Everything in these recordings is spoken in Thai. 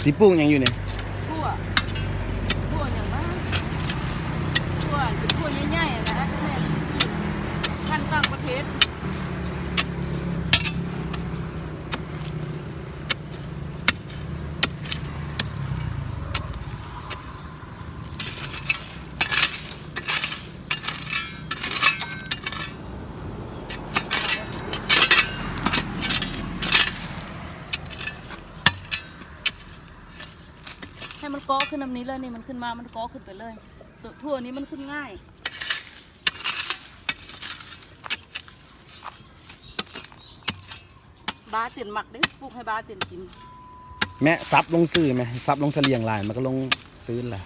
สิปลูกยังอยู่เนี่ยทั่วอย่างนั้นทั่วเป็นทั่วใหญ่ๆนะแม่พันธุ์ต่างประเทศให้มันก้อขึ้นน้ำนี้เลยนี่มันขึ้นมามันก้อขึ้นไปเลยตัวทั่วนี้มันขึ้นง่ายบาเตียนหมักเด้ปลูกให้บาเตียนกินแม่ซับลงซื่อไหมซับลงเสลียงลายมันก็ลงพื้นแหละ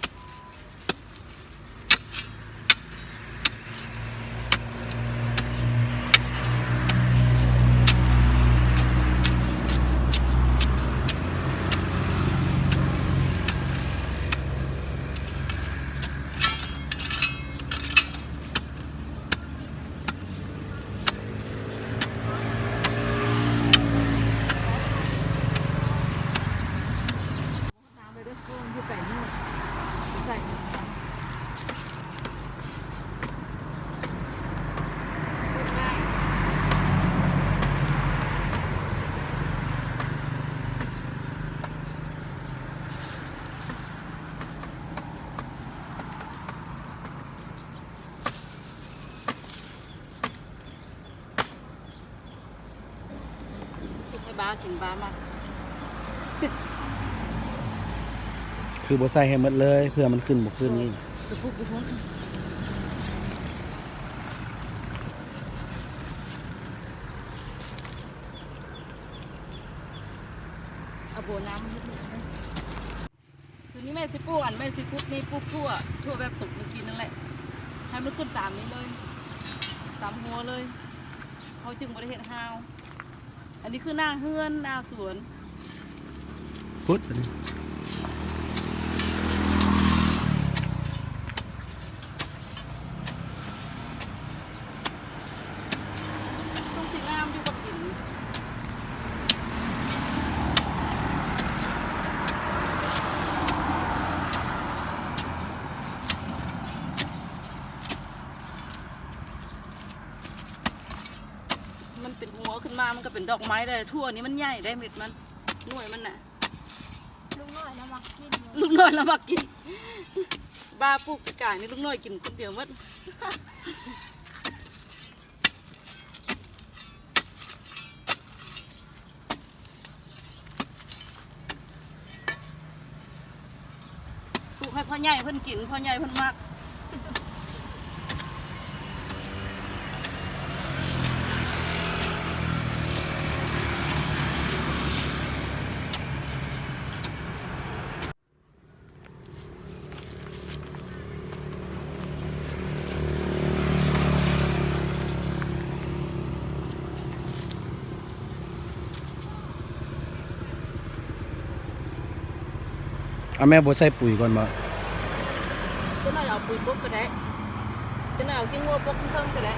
บากินบามาคือบ่ใส่ให้หมดเลยเพื่อมันขึ้นบ่ขึ้นนี่จะปลูกไปพ้นเอาโบน้ำคือนี้แม่สิปลูกอันแม่สิปลูกนี่ปลูกทั่วแบบตกเมื่อกี้นั่นแหละให้มันขึ้นตามนี้เลยตามหัวเลยเขาจึงบริเห็นฮาวอันนี้คือหน้าเฮือนหน้าสวนพุทธต้องสีงามอยู่กับหินมันเป็นหัวขึ้นมามันก็เป็นดอกไม้ได้ทั่วนี้มันใหญ่ได้เม็ดมันหน่วยมันน่ะลูกน้อยแล้วมากินลูกน้อยแล้วมากินบ้าปลูกไก่นี่ลูกน้อยกินคนเดียวมัดปลูกให้พ่อใหญ่เพิ่นกินพ่อใหญ่เพิ่นมากเอาแม่บ่ใส่ปุ๋ยก่อนบ่จะน่อยเอาปุ๋ยปุ๊บก็ได้จะน่อยเอาขี้งัวปุ๊บเพิ่มก็ได้